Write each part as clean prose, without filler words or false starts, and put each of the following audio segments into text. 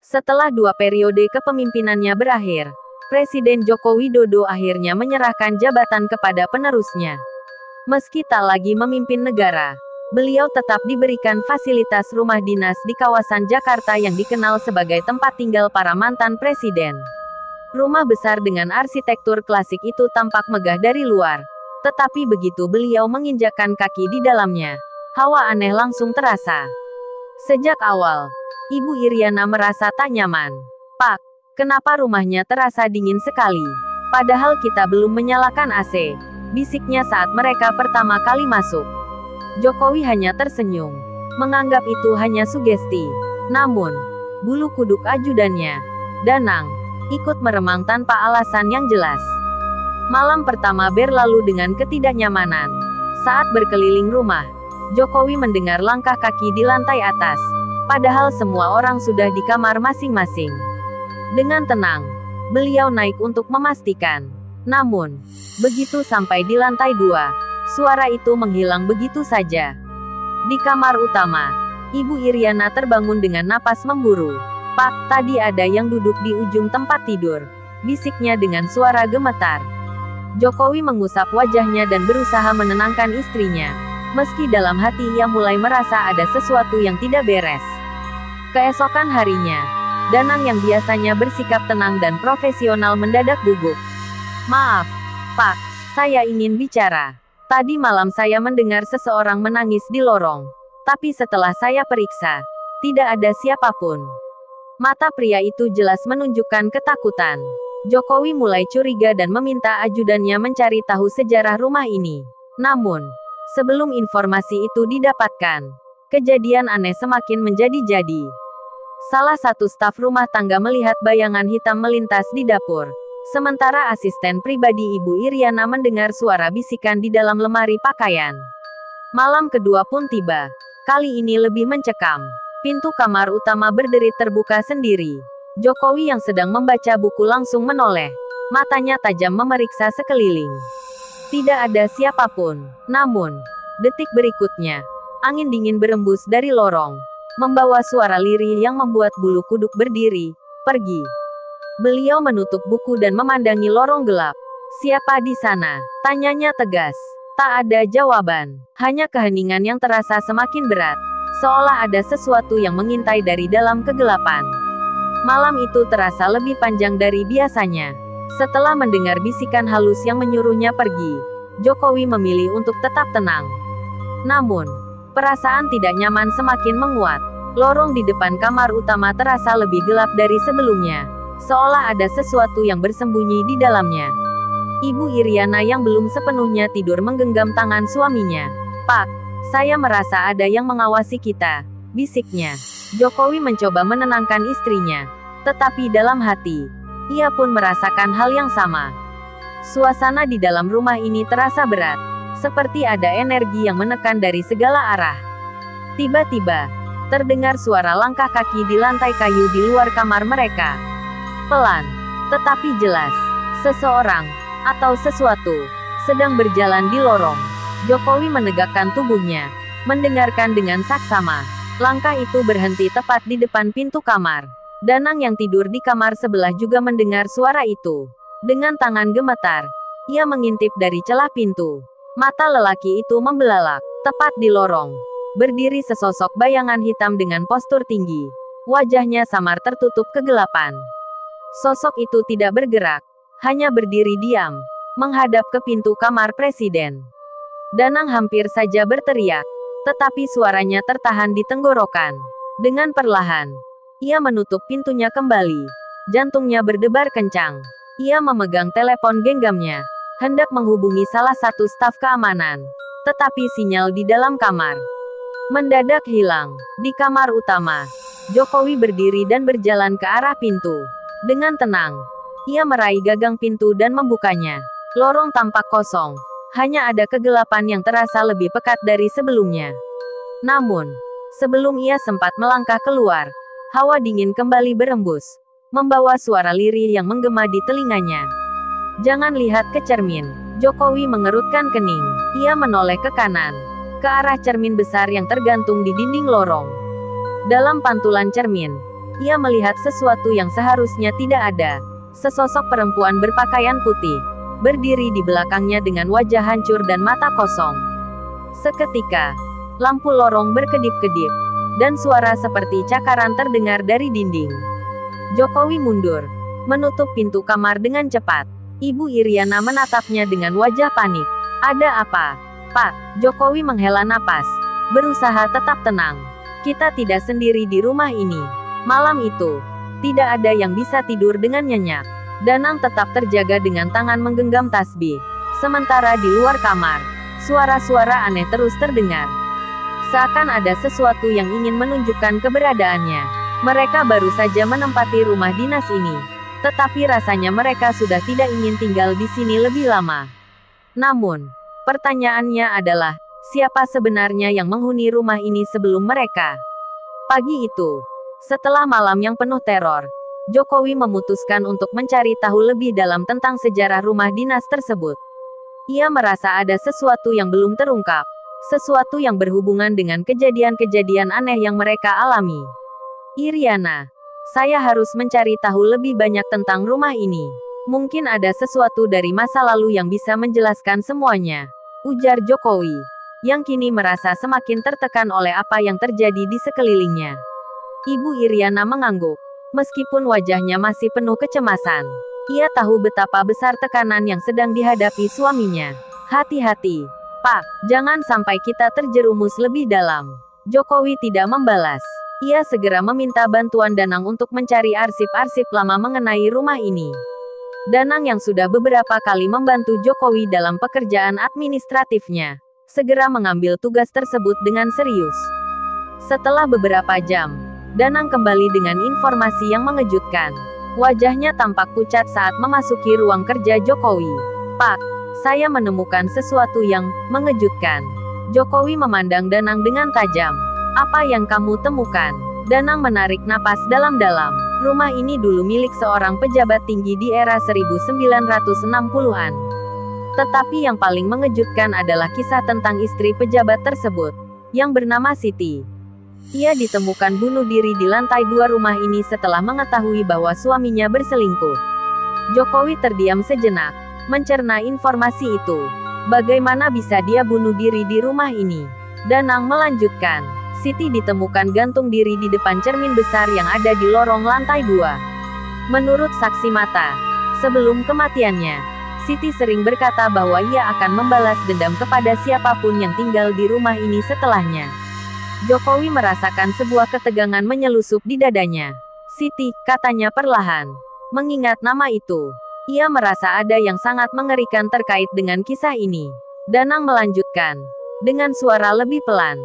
Setelah 2 periode kepemimpinannya berakhir, Presiden Joko Widodo akhirnya menyerahkan jabatan kepada penerusnya. Meski tak lagi memimpin negara, beliau tetap diberikan fasilitas rumah dinas di kawasan Jakarta yang dikenal sebagai tempat tinggal para mantan presiden. Rumah besar dengan arsitektur klasik itu tampak megah dari luar, tetapi begitu beliau menginjakkan kaki di dalamnya, hawa aneh langsung terasa. Sejak awal, Ibu Iriana merasa tak nyaman. "Pak, kenapa rumahnya terasa dingin sekali? Padahal kita belum menyalakan AC," bisiknya saat mereka pertama kali masuk. Jokowi hanya tersenyum, menganggap itu hanya sugesti. Namun, bulu kuduk ajudannya, Danang, ikut meremang tanpa alasan yang jelas. Malam pertama berlalu dengan ketidaknyamanan. Saat berkeliling rumah, Jokowi mendengar langkah kaki di lantai atas, padahal semua orang sudah di kamar masing-masing. Dengan tenang, beliau naik untuk memastikan. Namun, begitu sampai di lantai 2, suara itu menghilang begitu saja. Di kamar utama, Ibu Iriana terbangun dengan napas memburu. "Pak, tadi ada yang duduk di ujung tempat tidur," bisiknya dengan suara gemetar. Jokowi mengusap wajahnya dan berusaha menenangkan istrinya, meski dalam hati ia mulai merasa ada sesuatu yang tidak beres. Keesokan harinya, Danang yang biasanya bersikap tenang dan profesional mendadak gugup. "Maaf, Pak, saya ingin bicara. Tadi malam saya mendengar seseorang menangis di lorong. Tapi setelah saya periksa, tidak ada siapapun." Mata pria itu jelas menunjukkan ketakutan. Jokowi mulai curiga dan meminta ajudannya mencari tahu sejarah rumah ini. Namun, sebelum informasi itu didapatkan, kejadian aneh semakin menjadi-jadi. Salah satu staf rumah tangga melihat bayangan hitam melintas di dapur. Sementara asisten pribadi Ibu Iriana mendengar suara bisikan di dalam lemari pakaian. Malam kedua pun tiba. Kali ini lebih mencekam. Pintu kamar utama berderit terbuka sendiri. Jokowi yang sedang membaca buku langsung menoleh. Matanya tajam memeriksa sekeliling. Tidak ada siapapun. Namun, detik berikutnya, angin dingin berembus dari lorong, membawa suara lirih yang membuat bulu kuduk berdiri. "Pergi." Beliau menutup buku dan memandangi lorong gelap. "Siapa di sana?" tanyanya tegas. Tak ada jawaban, hanya keheningan yang terasa semakin berat, seolah ada sesuatu yang mengintai dari dalam kegelapan. Malam itu terasa lebih panjang dari biasanya. Setelah mendengar bisikan halus yang menyuruhnya pergi, Jokowi memilih untuk tetap tenang. Namun, perasaan tidak nyaman semakin menguat. Lorong di depan kamar utama terasa lebih gelap dari sebelumnya, seolah ada sesuatu yang bersembunyi di dalamnya. Ibu Iriana yang belum sepenuhnya tidur menggenggam tangan suaminya. "Pak, saya merasa ada yang mengawasi kita," bisiknya. Jokowi mencoba menenangkan istrinya, tetapi dalam hati, ia pun merasakan hal yang sama. Suasana di dalam rumah ini terasa berat, seperti ada energi yang menekan dari segala arah. Tiba-tiba, terdengar suara langkah kaki di lantai kayu di luar kamar mereka. Pelan, tetapi jelas, seseorang, atau sesuatu, sedang berjalan di lorong. Jokowi menegakkan tubuhnya, mendengarkan dengan saksama. Langkah itu berhenti tepat di depan pintu kamar. Danang yang tidur di kamar sebelah juga mendengar suara itu. Dengan tangan gemetar, ia mengintip dari celah pintu. Mata lelaki itu membelalak. Tepat di lorong, berdiri sesosok bayangan hitam dengan postur tinggi. Wajahnya samar tertutup kegelapan. Sosok itu tidak bergerak, hanya berdiri diam, menghadap ke pintu kamar presiden. Danang hampir saja berteriak, tetapi suaranya tertahan di tenggorokan. Dengan perlahan, ia menutup pintunya kembali. Jantungnya berdebar kencang. Ia memegang telepon genggamnya, hendak menghubungi salah satu staf keamanan. Tetapi sinyal di dalam kamar mendadak hilang. Di kamar utama, Jokowi berdiri dan berjalan ke arah pintu. Dengan tenang, ia meraih gagang pintu dan membukanya. Lorong tampak kosong. Hanya ada kegelapan yang terasa lebih pekat dari sebelumnya. Namun, sebelum ia sempat melangkah keluar, hawa dingin kembali berembus, membawa suara lirih yang menggema di telinganya. "Jangan lihat ke cermin." Jokowi mengerutkan kening. Ia menoleh ke kanan, ke arah cermin besar yang tergantung di dinding lorong. Dalam pantulan cermin, ia melihat sesuatu yang seharusnya tidak ada. Sesosok perempuan berpakaian putih, berdiri di belakangnya dengan wajah hancur dan mata kosong. Seketika, lampu lorong berkedip-kedip, dan suara seperti cakaran terdengar dari dinding. Jokowi mundur, menutup pintu kamar dengan cepat. Ibu Iriana menatapnya dengan wajah panik. Ada apa, Pak? Jokowi menghela napas, berusaha tetap tenang. Kita tidak sendiri di rumah ini. Malam itu, tidak ada yang bisa tidur dengan nyenyak. Danang tetap terjaga dengan tangan menggenggam tasbih. Sementara di luar kamar, suara-suara aneh terus terdengar. Seakan ada sesuatu yang ingin menunjukkan keberadaannya. Mereka baru saja menempati rumah dinas ini. Tetapi rasanya mereka sudah tidak ingin tinggal di sini lebih lama. Namun, pertanyaannya adalah, siapa sebenarnya yang menghuni rumah ini sebelum mereka? Pagi itu, setelah malam yang penuh teror, Jokowi memutuskan untuk mencari tahu lebih dalam tentang sejarah rumah dinas tersebut. Ia merasa ada sesuatu yang belum terungkap, sesuatu yang berhubungan dengan kejadian-kejadian aneh yang mereka alami. Iriana, saya harus mencari tahu lebih banyak tentang rumah ini. Mungkin ada sesuatu dari masa lalu yang bisa menjelaskan semuanya, ujar Jokowi, yang kini merasa semakin tertekan oleh apa yang terjadi di sekelilingnya. Ibu Iriana mengangguk, meskipun wajahnya masih penuh kecemasan. Ia tahu betapa besar tekanan yang sedang dihadapi suaminya. Hati-hati, Pak, jangan sampai kita terjerumus lebih dalam. Jokowi tidak membalas. Ia segera meminta bantuan Danang untuk mencari arsip-arsip lama mengenai rumah ini. Danang yang sudah beberapa kali membantu Jokowi dalam pekerjaan administratifnya, segera mengambil tugas tersebut dengan serius. Setelah beberapa jam, Danang kembali dengan informasi yang mengejutkan. Wajahnya tampak pucat saat memasuki ruang kerja Jokowi. Pak, saya menemukan sesuatu yang mengejutkan. Jokowi memandang Danang dengan tajam. Apa yang kamu temukan? Danang menarik napas dalam-dalam. Rumah ini dulu milik seorang pejabat tinggi di era 1960-an. Tetapi yang paling mengejutkan adalah kisah tentang istri pejabat tersebut, yang bernama Siti. Ia ditemukan bunuh diri di lantai 2 rumah ini setelah mengetahui bahwa suaminya berselingkuh. Jokowi terdiam sejenak, mencerna informasi itu. Bagaimana bisa dia bunuh diri di rumah ini? Danang melanjutkan. Siti ditemukan gantung diri di depan cermin besar yang ada di lorong lantai 2. Menurut saksi mata, sebelum kematiannya, Siti sering berkata bahwa ia akan membalas dendam kepada siapapun yang tinggal di rumah ini setelahnya. Jokowi merasakan sebuah ketegangan menyelusup di dadanya. Siti, katanya perlahan. Mengingat nama itu, ia merasa ada yang sangat mengerikan terkait dengan kisah ini. Danang melanjutkan, dengan suara lebih pelan.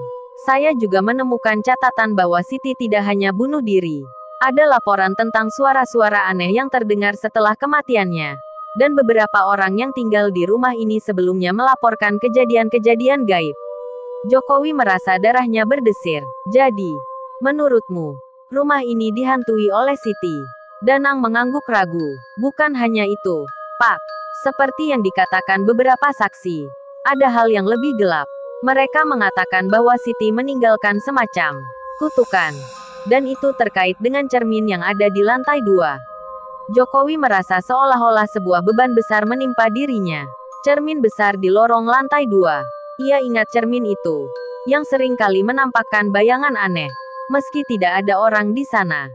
Saya juga menemukan catatan bahwa Siti tidak hanya bunuh diri. Ada laporan tentang suara-suara aneh yang terdengar setelah kematiannya. Dan beberapa orang yang tinggal di rumah ini sebelumnya melaporkan kejadian-kejadian gaib. Jokowi merasa darahnya berdesir. Jadi, menurutmu, rumah ini dihantui oleh Siti? Danang mengangguk ragu. Bukan hanya itu, Pak. Seperti yang dikatakan beberapa saksi, ada hal yang lebih gelap. Mereka mengatakan bahwa Siti meninggalkan semacam kutukan. Dan itu terkait dengan cermin yang ada di lantai 2. Jokowi merasa seolah-olah sebuah beban besar menimpa dirinya. Cermin besar di lorong lantai 2. Ia ingat cermin itu, yang sering kali menampakkan bayangan aneh, meski tidak ada orang di sana.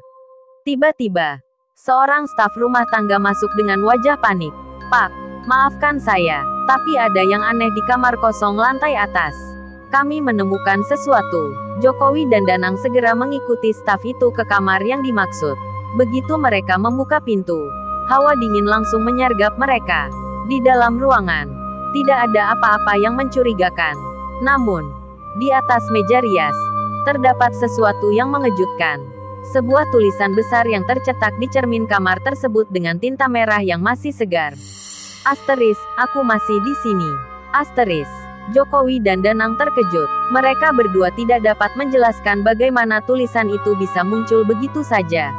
Tiba-tiba, seorang staf rumah tangga masuk dengan wajah panik. Pak, maafkan saya, tapi ada yang aneh di kamar kosong lantai atas. Kami menemukan sesuatu. Jokowi dan Danang segera mengikuti staf itu ke kamar yang dimaksud. Begitu mereka membuka pintu, hawa dingin langsung menyergap mereka. Di dalam ruangan, tidak ada apa-apa yang mencurigakan. Namun, di atas meja rias, terdapat sesuatu yang mengejutkan. Sebuah tulisan besar yang tercetak di cermin kamar tersebut dengan tinta merah yang masih segar. Asteris, aku masih di sini. Asteris. Jokowi dan Danang terkejut. Mereka berdua tidak dapat menjelaskan bagaimana tulisan itu bisa muncul begitu saja.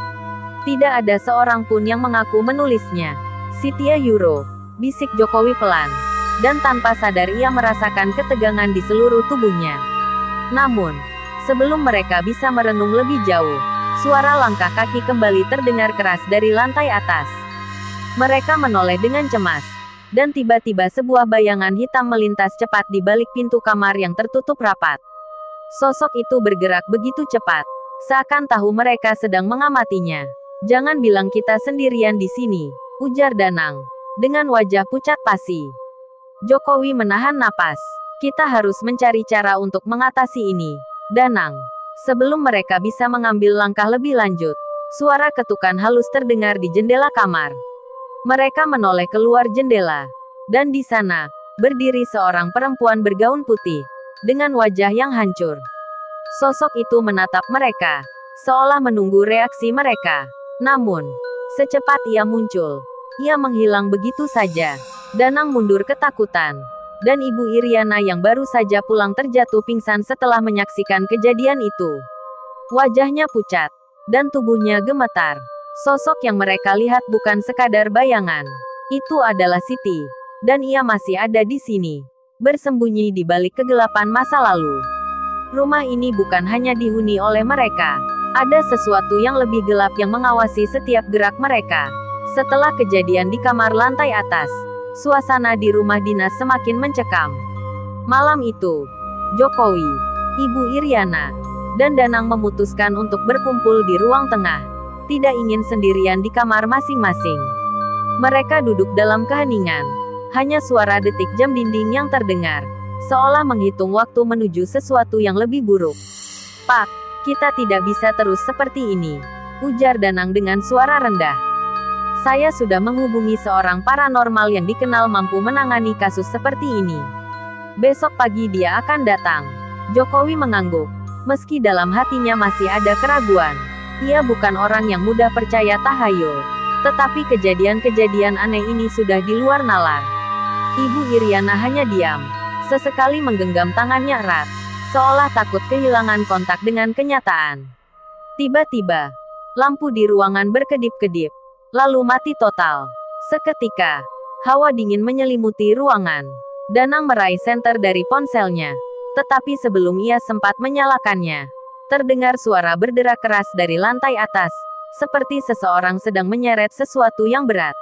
Tidak ada seorang pun yang mengaku menulisnya. Sitiya Euro, bisik Jokowi pelan. Dan tanpa sadar ia merasakan ketegangan di seluruh tubuhnya. Namun, sebelum mereka bisa merenung lebih jauh, Suara langkah kaki kembali terdengar keras dari lantai atas. Mereka menoleh dengan cemas. Dan tiba-tiba sebuah bayangan hitam melintas cepat di balik pintu kamar yang tertutup rapat. Sosok itu bergerak begitu cepat, seakan tahu mereka sedang mengamatinya. "Jangan bilang kita sendirian di sini," ujar Danang, dengan wajah pucat pasi. Jokowi menahan napas. "Kita harus mencari cara untuk mengatasi ini, Danang." Sebelum mereka bisa mengambil langkah lebih lanjut, suara ketukan halus terdengar di jendela kamar. Mereka menoleh keluar jendela. Dan di sana, berdiri seorang perempuan bergaun putih, dengan wajah yang hancur. Sosok itu menatap mereka, seolah menunggu reaksi mereka. Namun, secepat ia muncul, ia menghilang begitu saja. Danang mundur ketakutan. Dan Ibu Iriana yang baru saja pulang terjatuh pingsan setelah menyaksikan kejadian itu. Wajahnya pucat, dan tubuhnya gemetar. Sosok yang mereka lihat bukan sekadar bayangan. Itu adalah Siti. Dan ia masih ada di sini, bersembunyi di balik kegelapan masa lalu. Rumah ini bukan hanya dihuni oleh mereka. Ada sesuatu yang lebih gelap yang mengawasi setiap gerak mereka. Setelah kejadian di kamar lantai atas, suasana di rumah dinas semakin mencekam. Malam itu, Jokowi, Ibu Iriana, dan Danang memutuskan untuk berkumpul di ruang tengah. Tidak ingin sendirian di kamar masing-masing. Mereka duduk dalam keheningan. Hanya suara detik jam dinding yang terdengar, seolah menghitung waktu menuju sesuatu yang lebih buruk. "Pak, kita tidak bisa terus seperti ini," ujar Danang dengan suara rendah. "Saya sudah menghubungi seorang paranormal yang dikenal mampu menangani kasus seperti ini. Besok pagi dia akan datang." Jokowi mengangguk. Meski dalam hatinya masih ada keraguan. Ia bukan orang yang mudah percaya tahayul. Tetapi kejadian-kejadian aneh ini sudah di luar nalar. Ibu Iriana hanya diam. Sesekali menggenggam tangannya erat, seolah takut kehilangan kontak dengan kenyataan. Tiba-tiba, lampu di ruangan berkedip-kedip, lalu mati total. Seketika, hawa dingin menyelimuti ruangan. Danang meraih senter dari ponselnya. Tetapi sebelum ia sempat menyalakannya, terdengar suara berderak keras dari lantai atas, seperti seseorang sedang menyeret sesuatu yang berat.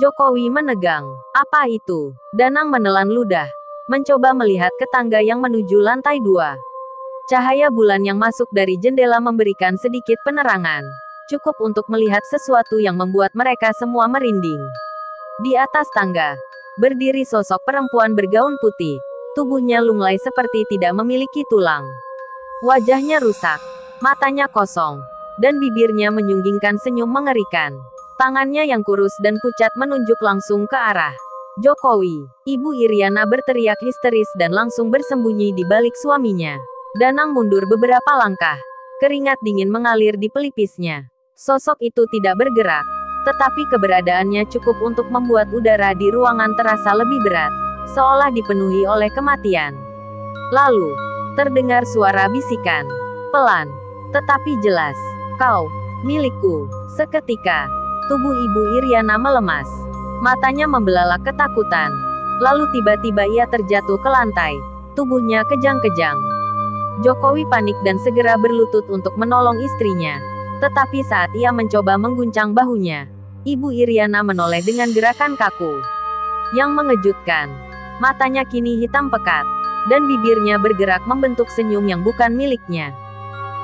Jokowi menegang. "Apa itu?" Danang menelan ludah, mencoba melihat ke tangga yang menuju lantai 2. Cahaya bulan yang masuk dari jendela memberikan sedikit penerangan, cukup untuk melihat sesuatu yang membuat mereka semua merinding. Di atas tangga, berdiri sosok perempuan bergaun putih, tubuhnya lunglai seperti tidak memiliki tulang. Wajahnya rusak, matanya kosong, dan bibirnya menyunggingkan senyum mengerikan. Tangannya yang kurus dan pucat menunjuk langsung ke arah Jokowi. Ibu Iriana berteriak histeris dan langsung bersembunyi di balik suaminya. Danang mundur beberapa langkah. Keringat dingin mengalir di pelipisnya. Sosok itu tidak bergerak, tetapi keberadaannya cukup untuk membuat udara di ruangan terasa lebih berat, seolah dipenuhi oleh kematian. Lalu, terdengar suara bisikan, pelan, tetapi jelas. "Kau, milikku." Seketika, tubuh Ibu Iriana melemas. Matanya membelalak ketakutan. Lalu tiba-tiba ia terjatuh ke lantai. Tubuhnya kejang-kejang. Jokowi panik dan segera berlutut untuk menolong istrinya. Tetapi saat ia mencoba mengguncang bahunya, Ibu Iriana menoleh dengan gerakan kaku. Yang mengejutkan, matanya kini hitam pekat, dan bibirnya bergerak membentuk senyum yang bukan miliknya.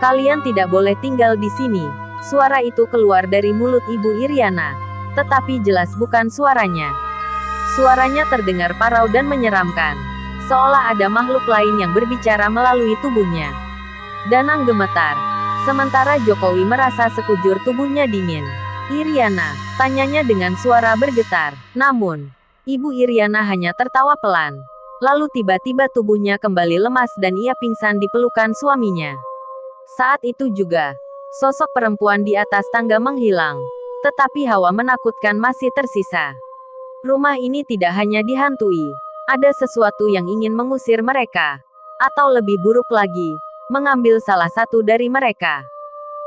"Kalian tidak boleh tinggal di sini." Suara itu keluar dari mulut Ibu Iriana, tetapi jelas bukan suaranya. Suaranya terdengar parau dan menyeramkan, seolah ada makhluk lain yang berbicara melalui tubuhnya. Danang gemetar, sementara Jokowi merasa sekujur tubuhnya dingin. "Iriana?" tanyanya dengan suara bergetar. Namun, Ibu Iriana hanya tertawa pelan. Lalu tiba-tiba tubuhnya kembali lemas dan ia pingsan di pelukan suaminya. Saat itu juga, sosok perempuan di atas tangga menghilang. Tetapi hawa menakutkan masih tersisa. Rumah ini tidak hanya dihantui. Ada sesuatu yang ingin mengusir mereka. Atau lebih buruk lagi, mengambil salah satu dari mereka.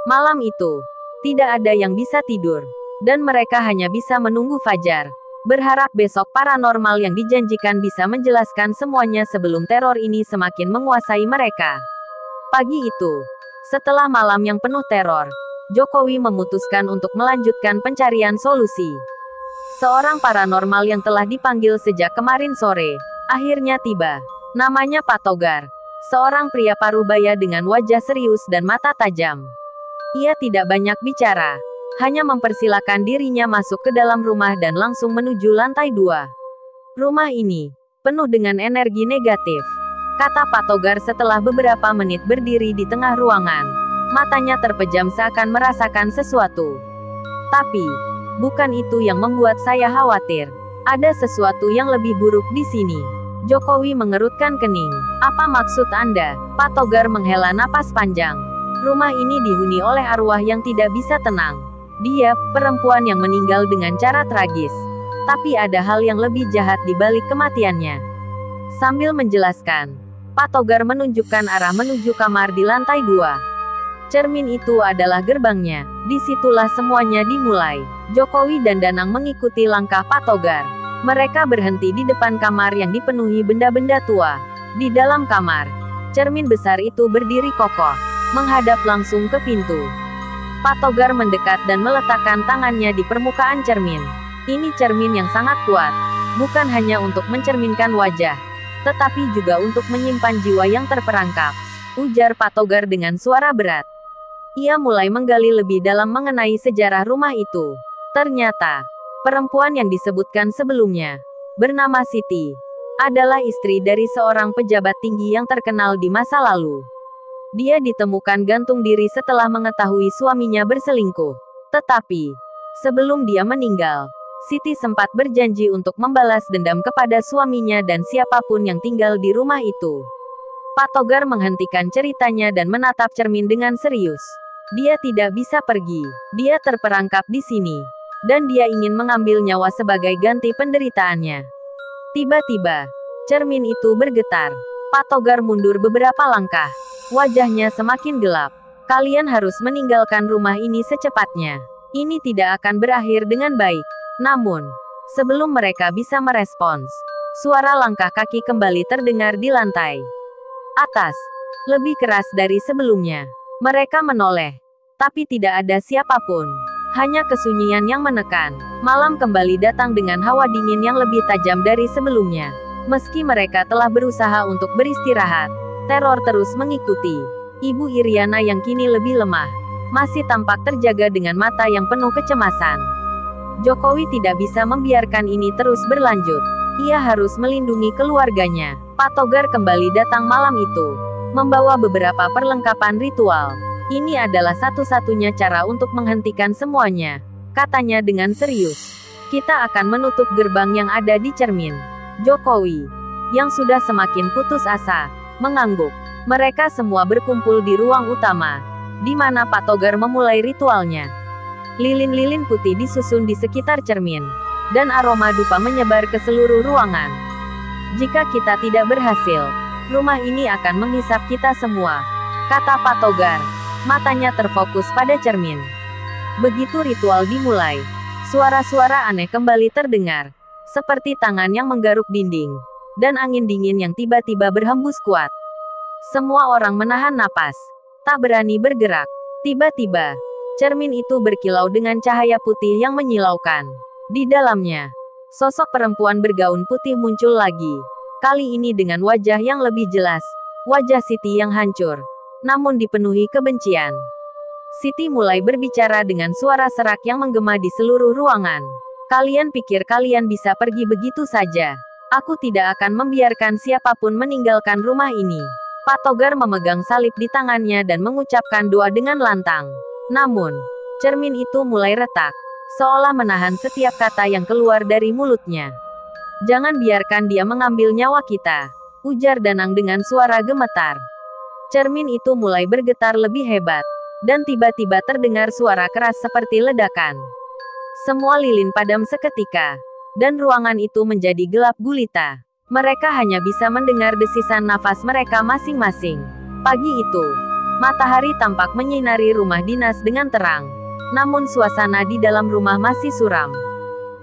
Malam itu, tidak ada yang bisa tidur. Dan mereka hanya bisa menunggu fajar. Berharap besok paranormal yang dijanjikan bisa menjelaskan semuanya sebelum teror ini semakin menguasai mereka. Pagi itu, setelah malam yang penuh teror, Jokowi memutuskan untuk melanjutkan pencarian solusi. Seorang paranormal yang telah dipanggil sejak kemarin sore, akhirnya tiba. Namanya Pak Togar. Seorang pria parubaya dengan wajah serius dan mata tajam. Ia tidak banyak bicara, hanya mempersilakan dirinya masuk ke dalam rumah dan langsung menuju lantai 2. Rumah ini penuh dengan energi negatif, kata Pak Togar setelah beberapa menit berdiri di tengah ruangan. Matanya terpejam seakan merasakan sesuatu. Tapi, bukan itu yang membuat saya khawatir. Ada sesuatu yang lebih buruk di sini. Jokowi mengerutkan kening. Apa maksud Anda? Pak Togar menghela napas panjang. Rumah ini dihuni oleh arwah yang tidak bisa tenang. Dia, perempuan yang meninggal dengan cara tragis. Tapi ada hal yang lebih jahat di balik kematiannya. Sambil menjelaskan, Pak Togar menunjukkan arah menuju kamar di lantai 2. Cermin itu adalah gerbangnya. Disitulah semuanya dimulai. Jokowi dan Danang mengikuti langkah Pak Togar. Mereka berhenti di depan kamar yang dipenuhi benda-benda tua. Di dalam kamar, cermin besar itu berdiri kokoh, menghadap langsung ke pintu. Pak Togar mendekat dan meletakkan tangannya di permukaan cermin. Ini cermin yang sangat kuat, bukan hanya untuk mencerminkan wajah, tetapi juga untuk menyimpan jiwa yang terperangkap, ujar Pak Togar dengan suara berat. Ia mulai menggali lebih dalam mengenai sejarah rumah itu. Ternyata, perempuan yang disebutkan sebelumnya, bernama Siti, adalah istri dari seorang pejabat tinggi yang terkenal di masa lalu. Dia ditemukan gantung diri setelah mengetahui suaminya berselingkuh. Tetapi, sebelum dia meninggal, Siti sempat berjanji untuk membalas dendam kepada suaminya dan siapapun yang tinggal di rumah itu. Pak Togar menghentikan ceritanya dan menatap cermin dengan serius. Dia tidak bisa pergi. Dia terperangkap di sini. Dan dia ingin mengambil nyawa sebagai ganti penderitaannya. Tiba-tiba, cermin itu bergetar. Pak Togar mundur beberapa langkah. Wajahnya semakin gelap. Kalian harus meninggalkan rumah ini secepatnya. Ini tidak akan berakhir dengan baik. Namun, sebelum mereka bisa merespons, suara langkah kaki kembali terdengar di lantai atas. Lebih keras dari sebelumnya. Mereka menoleh. Tapi tidak ada siapapun. Hanya kesunyian yang menekan. Malam kembali datang dengan hawa dingin yang lebih tajam dari sebelumnya. Meski mereka telah berusaha untuk beristirahat, teror terus mengikuti. Ibu Iriana yang kini lebih lemah, masih tampak terjaga dengan mata yang penuh kecemasan. Jokowi tidak bisa membiarkan ini terus berlanjut. Ia harus melindungi keluarganya. Pak Togar kembali datang malam itu, membawa beberapa perlengkapan ritual. Ini adalah satu-satunya cara untuk menghentikan semuanya, katanya dengan serius. Kita akan menutup gerbang yang ada di cermin. Jokowi, yang sudah semakin putus asa, mengangguk. Mereka semua berkumpul di ruang utama, di mana Pak Togar memulai ritualnya. Lilin-lilin putih disusun di sekitar cermin, dan aroma dupa menyebar ke seluruh ruangan. Jika kita tidak berhasil, rumah ini akan menghisap kita semua, kata Pak Togar. Matanya terfokus pada cermin. Begitu ritual dimulai, suara-suara aneh kembali terdengar, seperti tangan yang menggaruk dinding, dan angin dingin yang tiba-tiba berhembus kuat. Semua orang menahan napas, tak berani bergerak. Tiba-tiba, cermin itu berkilau dengan cahaya putih yang menyilaukan. Di dalamnya, sosok perempuan bergaun putih muncul lagi. Kali ini dengan wajah yang lebih jelas, wajah Siti yang hancur, namun dipenuhi kebencian. Siti mulai berbicara dengan suara serak yang menggema di seluruh ruangan. Kalian pikir kalian bisa pergi begitu saja? Aku tidak akan membiarkan siapapun meninggalkan rumah ini. Pak Togar memegang salib di tangannya dan mengucapkan doa dengan lantang. Namun, cermin itu mulai retak, seolah menahan setiap kata yang keluar dari mulutnya. Jangan biarkan dia mengambil nyawa kita, ujar Danang dengan suara gemetar. Cermin itu mulai bergetar lebih hebat, dan tiba-tiba terdengar suara keras seperti ledakan. Semua lilin padam seketika, dan ruangan itu menjadi gelap gulita. Mereka hanya bisa mendengar desisan nafas mereka masing-masing. Pagi itu, matahari tampak menyinari rumah dinas dengan terang. Namun suasana di dalam rumah masih suram.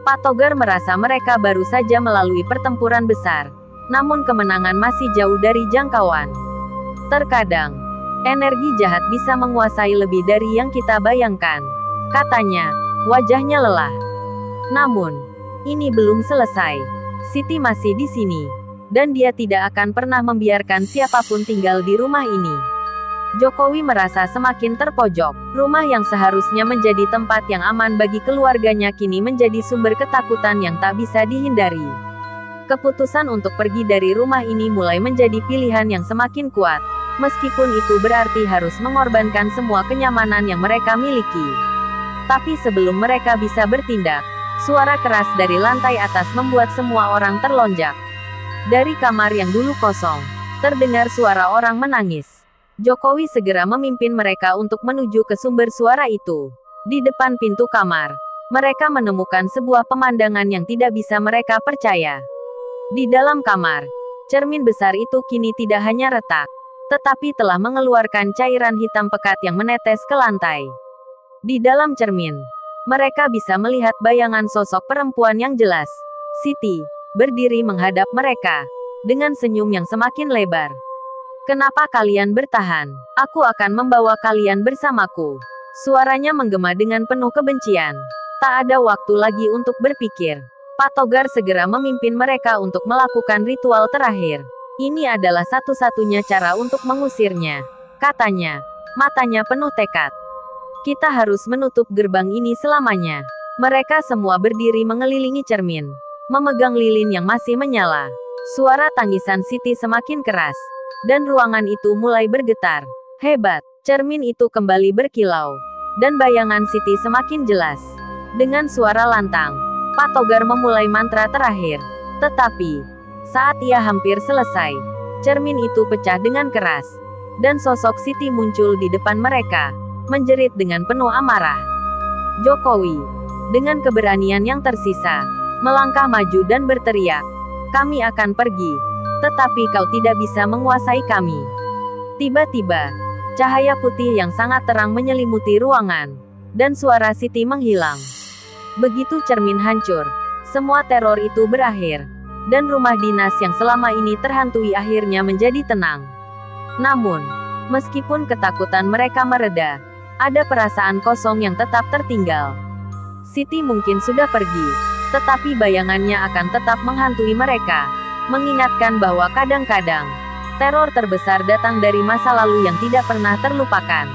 Pak Togar merasa mereka baru saja melalui pertempuran besar, namun kemenangan masih jauh dari jangkauan. Terkadang, Energi jahat bisa menguasai lebih dari yang kita bayangkan. Katanya, wajahnya lelah. Namun, ini belum selesai. Siti masih di sini. Dan dia tidak akan pernah membiarkan siapapun tinggal di rumah ini. Jokowi merasa semakin terpojok. Rumah yang seharusnya menjadi tempat yang aman bagi keluarganya kini menjadi sumber ketakutan yang tak bisa dihindari. Keputusan untuk pergi dari rumah ini mulai menjadi pilihan yang semakin kuat. Meskipun itu berarti harus mengorbankan semua kenyamanan yang mereka miliki. Tapi sebelum mereka bisa bertindak, suara keras dari lantai atas membuat semua orang terlonjak. Dari kamar yang dulu kosong, terdengar suara orang menangis. Jokowi segera memimpin mereka untuk menuju ke sumber suara itu. Di depan pintu kamar, mereka menemukan sebuah pemandangan yang tidak bisa mereka percaya. Di dalam kamar, cermin besar itu kini tidak hanya retak, tetapi telah mengeluarkan cairan hitam pekat yang menetes ke lantai. Di dalam cermin, mereka bisa melihat bayangan sosok perempuan yang jelas. Siti berdiri menghadap mereka dengan senyum yang semakin lebar. "Kenapa kalian bertahan? Aku akan membawa kalian bersamaku." Suaranya menggema dengan penuh kebencian. Tak ada waktu lagi untuk berpikir. Patogar segera memimpin mereka untuk melakukan ritual terakhir. "Ini adalah satu-satunya cara untuk mengusirnya," katanya. Matanya penuh tekad. "Kita harus menutup gerbang ini selamanya." Mereka semua berdiri mengelilingi cermin, memegang lilin yang masih menyala. Suara tangisan Siti semakin keras, dan ruangan itu mulai bergetar. Hebat, cermin itu kembali berkilau, dan bayangan Siti semakin jelas. Dengan suara lantang, Patogar memulai mantra terakhir. Tetapi, saat ia hampir selesai, cermin itu pecah dengan keras, dan sosok Siti muncul di depan mereka, menjerit dengan penuh amarah. Jokowi, dengan keberanian yang tersisa, melangkah maju dan berteriak, "Kami akan pergi, tetapi kau tidak bisa menguasai kami." Tiba-tiba, cahaya putih yang sangat terang menyelimuti ruangan, dan suara Siti menghilang. Begitu cermin hancur, semua teror itu berakhir, dan rumah dinas yang selama ini terhantui akhirnya menjadi tenang. Namun, meskipun ketakutan mereka mereda, ada perasaan kosong yang tetap tertinggal. Siti mungkin sudah pergi, tetapi bayangannya akan tetap menghantui mereka, mengingatkan bahwa kadang-kadang teror terbesar datang dari masa lalu yang tidak pernah terlupakan.